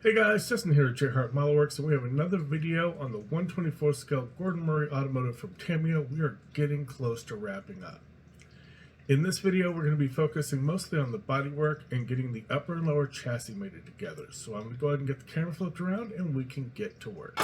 Hey guys, Justin here at JHart Modelworks, and we have another video on the 1/24 scale Gordon Murray Automotive from Tamiya. We are getting close to wrapping up. In this video, we're going to be focusing mostly on the bodywork and getting the upper and lower chassis mated together. So I'm going to go ahead and get the camera flipped around and we can get to work.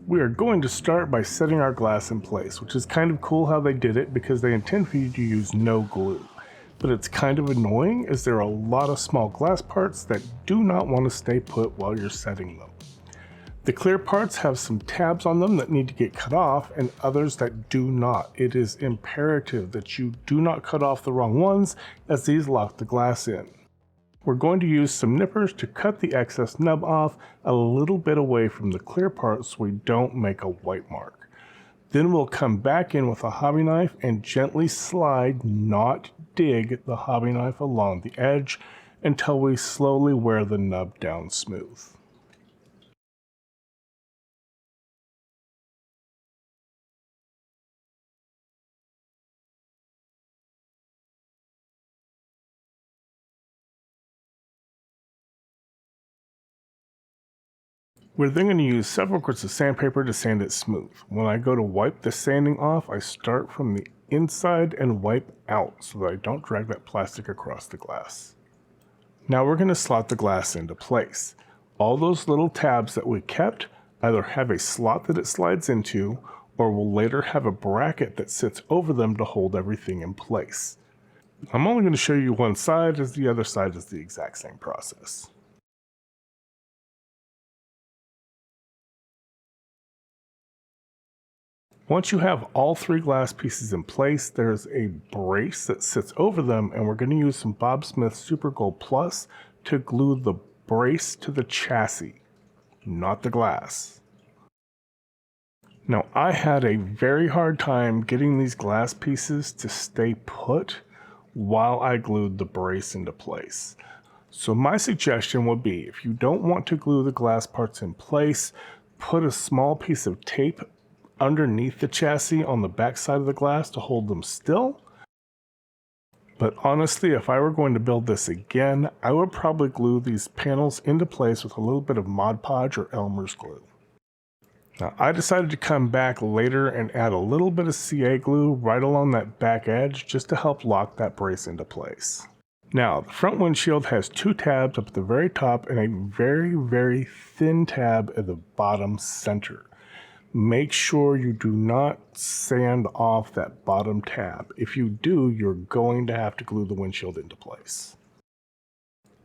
We are going to start by setting our glass in place, which is kind of cool how they did it because they intend for you to use no glue. But it's kind of annoying as there are a lot of small glass parts that do not want to stay put while you're setting them. The clear parts have some tabs on them that need to get cut off and others that do not. It is imperative that you do not cut off the wrong ones as these lock the glass in. We're going to use some nippers to cut the excess nub off a little bit away from the clear part so we don't make a white mark. Then we'll come back in with a hobby knife and gently slide, not dig, the hobby knife along the edge until we slowly wear the nub down smooth. We're then going to use several coats of sandpaper to sand it smooth. When I go to wipe the sanding off, I start from the inside and wipe out so that I don't drag that plastic across the glass. Now we're going to slot the glass into place. All those little tabs that we kept either have a slot that it slides into or will later have a bracket that sits over them to hold everything in place. I'm only going to show you one side as the other side is the exact same process. Once you have all three glass pieces in place, there's a brace that sits over them, and we're going to use some Bob Smith Super Gold Plus to glue the brace to the chassis, not the glass. Now, I had a very hard time getting these glass pieces to stay put while I glued the brace into place. So my suggestion would be, if you don't want to glue the glass parts in place, put a small piece of tape underneath the chassis on the back side of the glass to hold them still. But honestly, if I were going to build this again, I would probably glue these panels into place with a little bit of Mod Podge or Elmer's glue. Now, I decided to come back later and add a little bit of CA glue right along that back edge just to help lock that brace into place. Now, the front windshield has two tabs up at the very top and a very, very thin tab at the bottom center. Make sure you do not sand off that bottom tab. If you do, you're going to have to glue the windshield into place.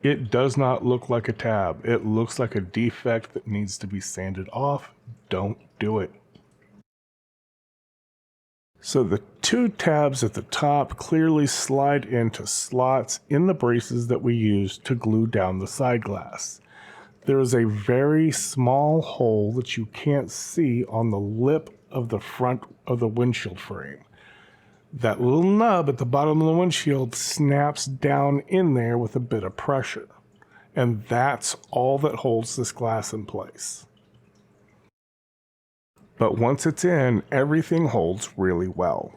It does not look like a tab. It looks like a defect that needs to be sanded off. Don't do it. So the two tabs at the top clearly slide into slots in the braces that we use to glue down the side glass. There is a very small hole that you can't see on the lip of the front of the windshield frame. That little nub at the bottom of the windshield snaps down in there with a bit of pressure. And that's all that holds this glass in place. But once it's in, everything holds really well.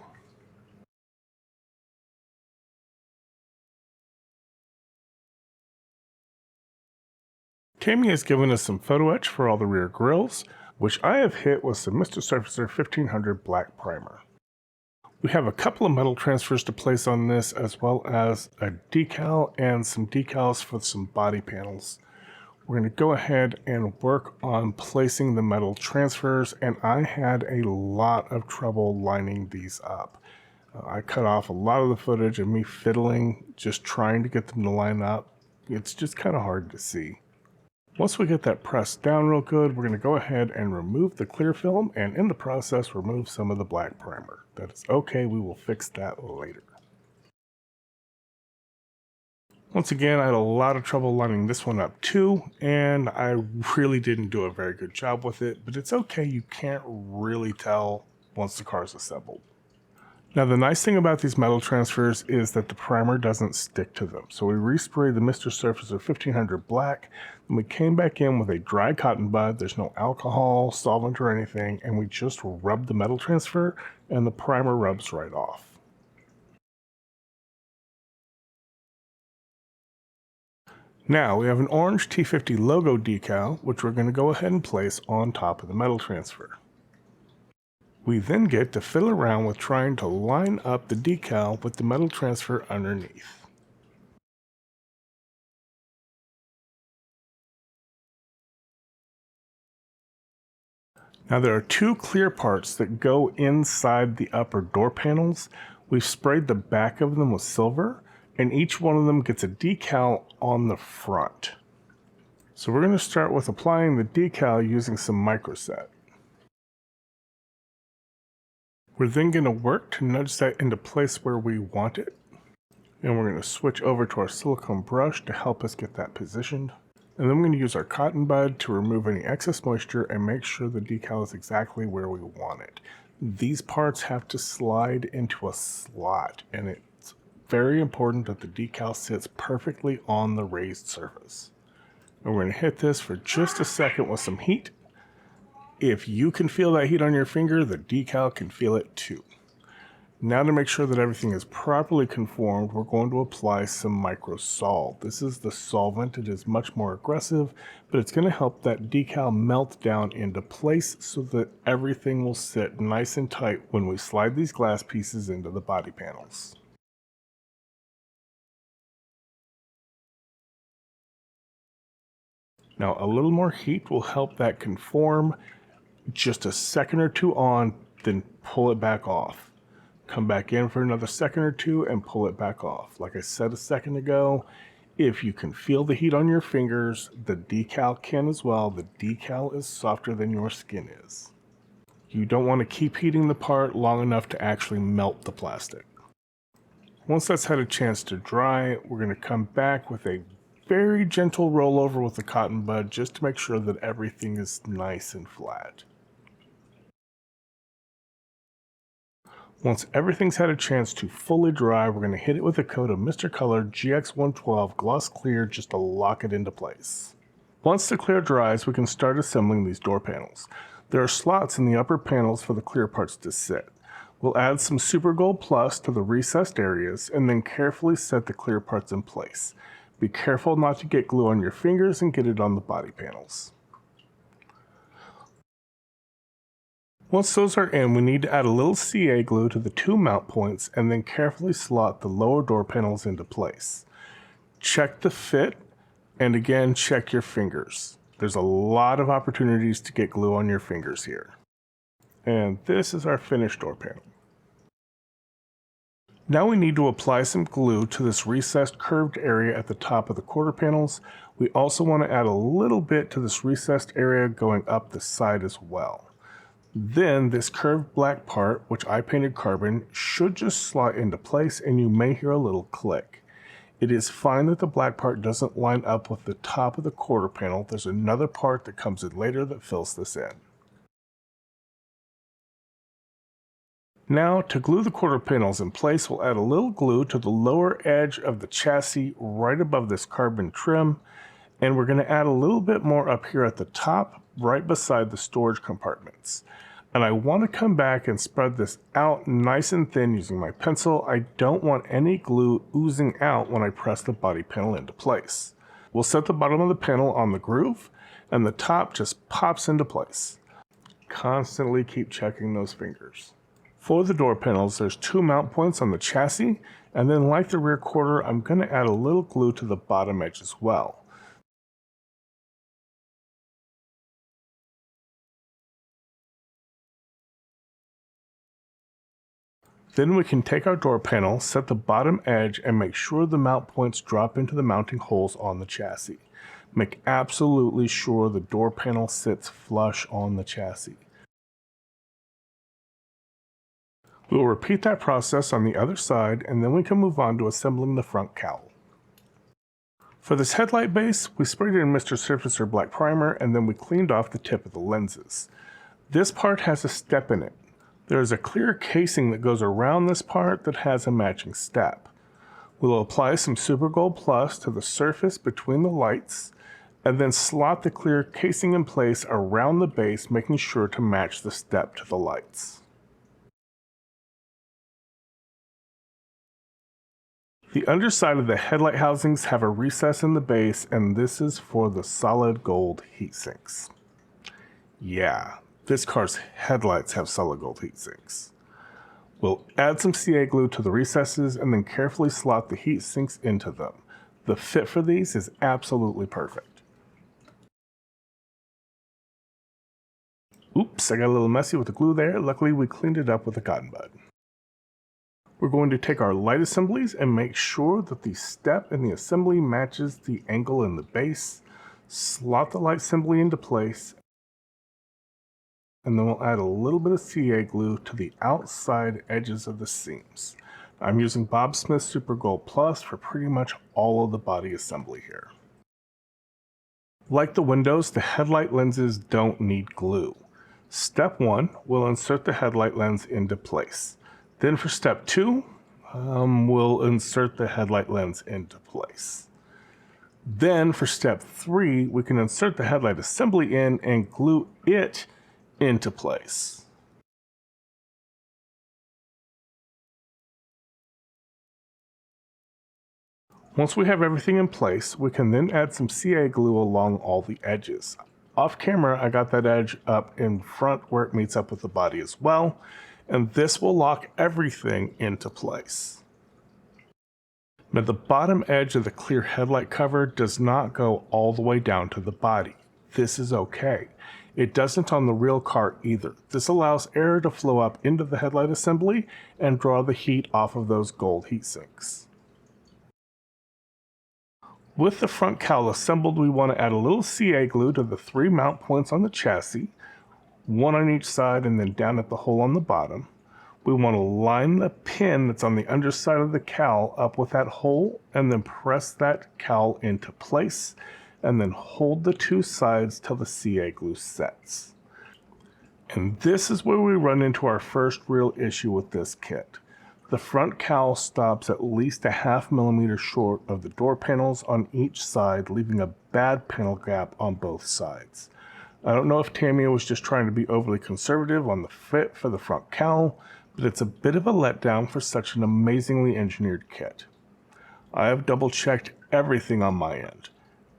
Tamiya has given us some photo etch for all the rear grills, which I have hit with some Mr. Surfacer 1500 black primer. We have a couple of metal transfers to place on this, as well as a decal and some decals for some body panels. We're going to go ahead and work on placing the metal transfers, and I had a lot of trouble lining these up. I cut off a lot of the footage of me fiddling, just trying to get them to line up. It's just kind of hard to see. Once we get that pressed down real good, we're going to go ahead and remove the clear film and in the process remove some of the black primer. That is okay, we will fix that later. Once again, I had a lot of trouble lining this one up too, and I really didn't do a very good job with it, but it's okay, you can't really tell once the car is assembled. Now the nice thing about these metal transfers is that the primer doesn't stick to them. So we resprayed the Mr. Surfacer 1500 black, and we came back in with a dry cotton bud. There's no alcohol, solvent or anything, and we just rubbed the metal transfer and the primer rubs right off. Now we have an orange T.50 logo decal, which we're going to go ahead and place on top of the metal transfer. We then get to fiddle around with trying to line up the decal with the metal transfer underneath. Now there are two clear parts that go inside the upper door panels. We've sprayed the back of them with silver, and each one of them gets a decal on the front. So we're going to start with applying the decal using some microset. We're then going to work to nudge that into place where we want it. And we're going to switch over to our silicone brush to help us get that positioned. And then we're going to use our cotton bud to remove any excess moisture and make sure the decal is exactly where we want it. These parts have to slide into a slot, and it's very important that the decal sits perfectly on the raised surface. And we're going to hit this for just a second with some heat. If you can feel that heat on your finger, the decal can feel it too. Now to make sure that everything is properly conformed, we're going to apply some microsol. This is the solvent. It is much more aggressive, but it's going to help that decal melt down into place so that everything will sit nice and tight when we slide these glass pieces into the body panels. Now a little more heat will help that conform. Just a second or two on, then pull it back off. Come back in for another second or two and pull it back off. Like I said a second ago, if you can feel the heat on your fingers, the decal can as well. The decal is softer than your skin is. You don't want to keep heating the part long enough to actually melt the plastic. Once that's had a chance to dry, we're going to come back with a very gentle rollover with the cotton bud just to make sure that everything is nice and flat. Once everything's had a chance to fully dry, we're going to hit it with a coat of Mr. Color GX112 Gloss Clear just to lock it into place. Once the clear dries, we can start assembling these door panels. There are slots in the upper panels for the clear parts to sit. We'll add some Super Gold Plus to the recessed areas and then carefully set the clear parts in place. Be careful not to get glue on your fingers and get it on the body panels. Once those are in, we need to add a little CA glue to the two mount points and then carefully slot the lower door panels into place. Check the fit, and again, check your fingers. There's a lot of opportunities to get glue on your fingers here. And this is our finished door panel. Now we need to apply some glue to this recessed curved area at the top of the quarter panels. We also want to add a little bit to this recessed area going up the side as well. Then this curved black part, which I painted carbon, should just slot into place and you may hear a little click. It is fine that the black part doesn't line up with the top of the quarter panel. There's another part that comes in later that fills this in. Now to glue the quarter panels in place, we'll add a little glue to the lower edge of the chassis right above this carbon trim, and we're going to add a little bit more up here at the top right beside the storage compartments. And I want to come back and spread this out nice and thin using my pencil. I don't want any glue oozing out when I press the body panel into place. We'll set the bottom of the panel on the groove and the top just pops into place. Constantly keep checking those fingers. For the door panels, there's two mount points on the chassis, and then like the rear quarter, I'm going to add a little glue to the bottom edge as well. Then we can take our door panel, set the bottom edge, and make sure the mount points drop into the mounting holes on the chassis. Make absolutely sure the door panel sits flush on the chassis. We will repeat that process on the other side, and then we can move on to assembling the front cowl. For this headlight base, we sprayed in Mr. Surfacer black primer, and then we cleaned off the tip of the lenses. This part has a step in it. There's a clear casing that goes around this part that has a matching step. We'll apply some Super Gold Plus to the surface between the lights and then slot the clear casing in place around the base, making sure to match the step to the lights. The underside of the headlight housings have a recess in the base, and this is for the solid gold heat sinks. Yeah, this car's headlights have solid gold heat sinks. We'll add some CA glue to the recesses and then carefully slot the heat sinks into them. The fit for these is absolutely perfect. Oops, I got a little messy with the glue there. Luckily, we cleaned it up with a cotton bud. We're going to take our light assemblies and make sure that the step in the assembly matches the angle in the base. Slot the light assembly into place, and then we'll add a little bit of CA glue to the outside edges of the seams. I'm using Bob Smith Super Gold Plus for pretty much all of the body assembly here. Like the windows, the headlight lenses don't need glue. Step 1, we'll insert the headlight lens into place. Then for step 2, we'll insert the headlight lens into place. Then for step 3, we can insert the headlight assembly in and glue it into place. Once we have everything in place, we can then add some CA glue along all the edges. Off camera, I got that edge up in front where it meets up with the body as well, and this will lock everything into place. Now the bottom edge of the clear headlight cover does not go all the way down to the body. This is okay. It doesn't on the real car either. This allows air to flow up into the headlight assembly and draw the heat off of those gold heat sinks. With the front cowl assembled, we want to add a little CA glue to the 3 mount points on the chassis, one on each side and then down at the hole on the bottom. We want to line the pin that's on the underside of the cowl up with that hole and then press that cowl into place and then hold the 2 sides till the CA glue sets. And this is where we run into our first real issue with this kit. The front cowl stops at least a ½ millimeter short of the door panels on each side, leaving a bad panel gap on both sides. I don't know if Tamiya was just trying to be overly conservative on the fit for the front cowl, but it's a bit of a letdown for such an amazingly engineered kit. I have double checked everything on my end.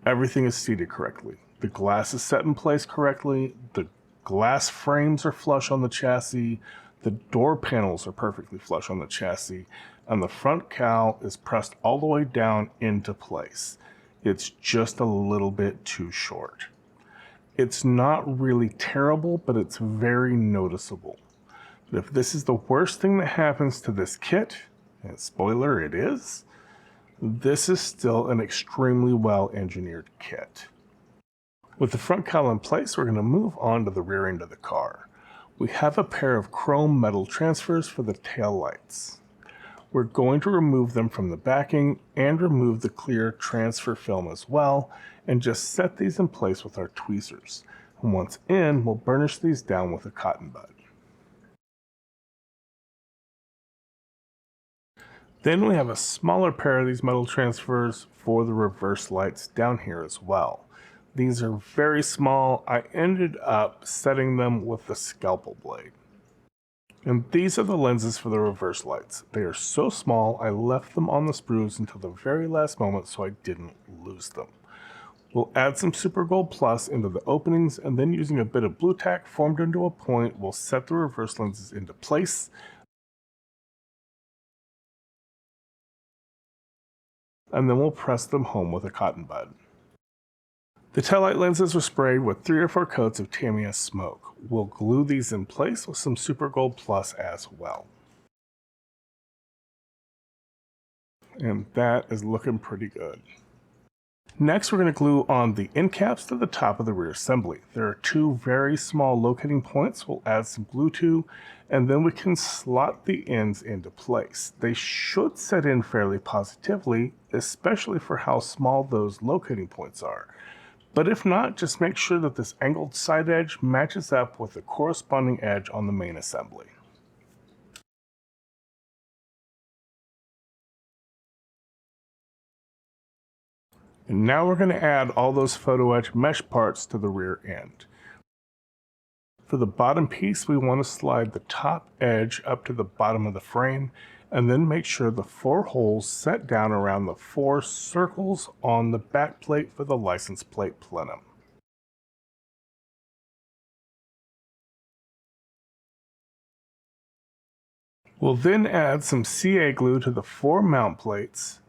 Everything is seated correctly. The glass is set in place correctly, the glass frames are flush on the chassis, the door panels are perfectly flush on the chassis, and the front cowl is pressed all the way down into place. It's just a little bit too short. It's not really terrible, but it's very noticeable. But if this is the worst thing that happens to this kit, and spoiler, it is, this is still an extremely well engineered kit. With the front cowl in place, we're going to move on to the rear end of the car. We have a pair of chrome metal transfers for the tail lights. We're going to remove them from the backing and remove the clear transfer film as well, and just set these in place with our tweezers. And once in, we'll burnish these down with a cotton bud. Then we have a smaller pair of these metal transfers for the reverse lights down here as well. These are very small. I ended up setting them with the scalpel blade. And these are the lenses for the reverse lights. They are so small, I left them on the sprues until the very last moment so I didn't lose them. We'll add some Super Gold Plus into the openings, and then using a bit of blue tack formed into a point, we'll set the reverse lenses into place. And then we'll press them home with a cotton bud. The taillight lenses were sprayed with 3 or 4 coats of Tamiya smoke. We'll glue these in place with some Super Gold Plus as well. And that is looking pretty good. Next, we're going to glue on the end caps to the top of the rear assembly. There are 2 very small locating points we'll add some glue to, and then we can slot the ends into place. They should set in fairly positively, especially for how small those locating points are. But if not, just make sure that this angled side edge matches up with the corresponding edge on the main assembly. And now we're going to add all those photo etch mesh parts to the rear end. For the bottom piece, we want to slide the top edge up to the bottom of the frame and then make sure the 4 holes set down around the 4 circles on the back plate for the license plate plenum. We'll then add some CA glue to the 4 mount plates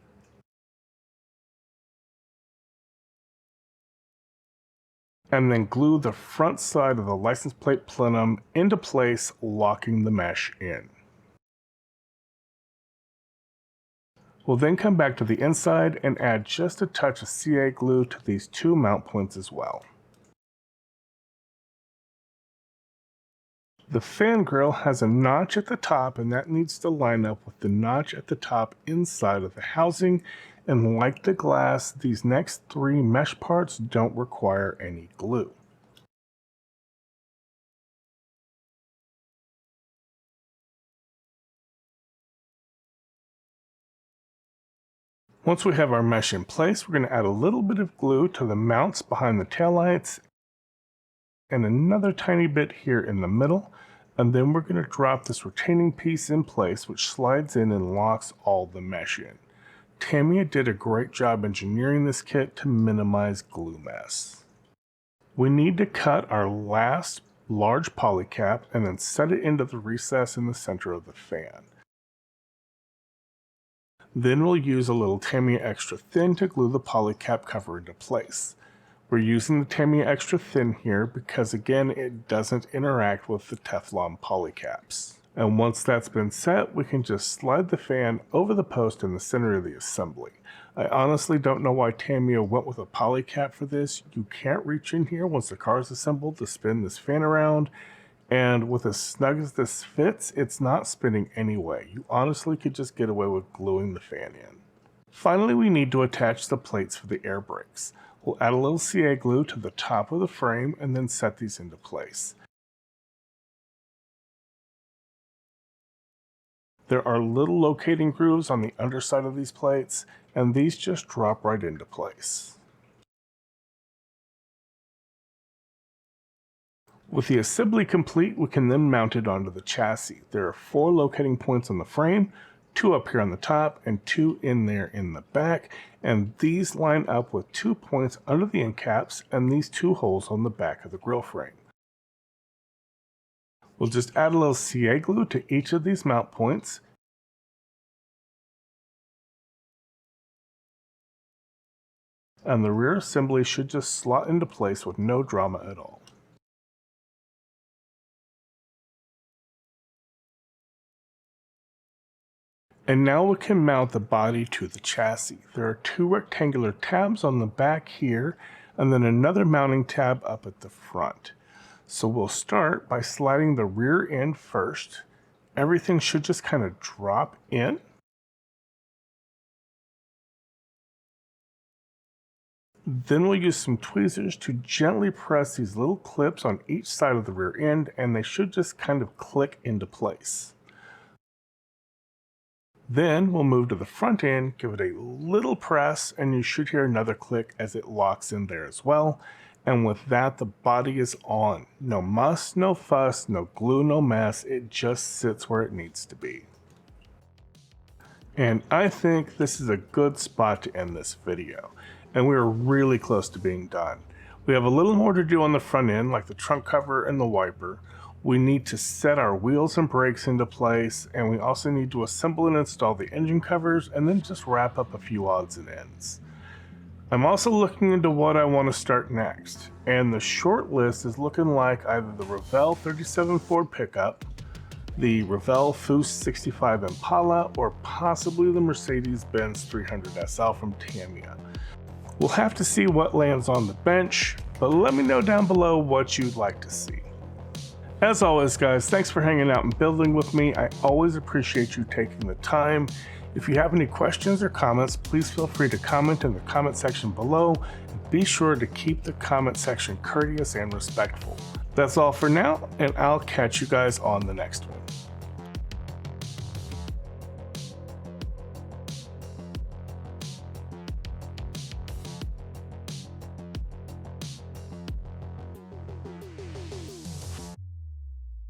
and then glue the front side of the license plate plenum into place, locking the mesh in. We'll then come back to the inside and add just a touch of CA glue to these 2 mount points as well. The fan grill has a notch at the top, and that needs to line up with the notch at the top inside of the housing, and like the glass, these next 3 mesh parts don't require any glue. Once we have our mesh in place, we're going to add a little bit of glue to the mounts behind the taillights and another tiny bit here in the middle, and then we're going to drop this retaining piece in place, which slides in and locks all the mesh in. Tamiya did a great job engineering this kit to minimize glue mess. We need to cut our last large poly cap and then set it into the recess in the center of the fan. Then we'll use a little Tamiya Extra Thin to glue the poly cap cover into place. We're using the Tamiya Extra Thin here because, again, it doesn't interact with the Teflon poly caps. And once that's been set, we can just slide the fan over the post in the center of the assembly. I honestly don't know why Tamiya went with a poly cap for this. You can't reach in here once the car is assembled to spin this fan around. And with as snug as this fits, it's not spinning anyway. You honestly could just get away with gluing the fan in. Finally, we need to attach the plates for the air brakes. We'll add a little CA glue to the top of the frame and then set these into place. There are little locating grooves on the underside of these plates, and these just drop right into place. With the assembly complete, we can then mount it onto the chassis. There are 4 locating points on the frame, 2 up here on the top and 2 in there in the back, and these line up with 2 points under the end caps and these 2 holes on the back of the grille frame. We'll just add a little CA glue to each of these mount points, and the rear assembly should just slot into place with no drama at all. And now we can mount the body to the chassis. There are 2 rectangular tabs on the back here, and then another mounting tab up at the front. So we'll start by sliding the rear end first. Everything should just kind of drop in. Then we'll use some tweezers to gently press these little clips on each side of the rear end, and they should just kind of click into place. Then we'll move to the front end, give it a little press, and you should hear another click as it locks in there as well. And with that, the body is on. No muss, no fuss, no glue, no mess. It just sits where it needs to be. And I think this is a good spot to end this video. And we're really close to being done. We have a little more to do on the front end, like the trunk cover and the wiper. We need to set our wheels and brakes into place, and we also need to assemble and install the engine covers, and then just wrap up a few odds and ends. I'm also looking into what I want to start next, and the short list is looking like either the Revell 37 Ford pickup, the Revell Foose 65 Impala, or possibly the Mercedes-Benz 300 SL from Tamiya. We'll have to see what lands on the bench, but let me know down below what you'd like to see. As always, guys, thanks for hanging out and building with me. I always appreciate you taking the time. If you have any questions or comments, please feel free to comment in the comment section below. And be sure to keep the comment section courteous and respectful. That's all for now, and I'll catch you guys on the next one.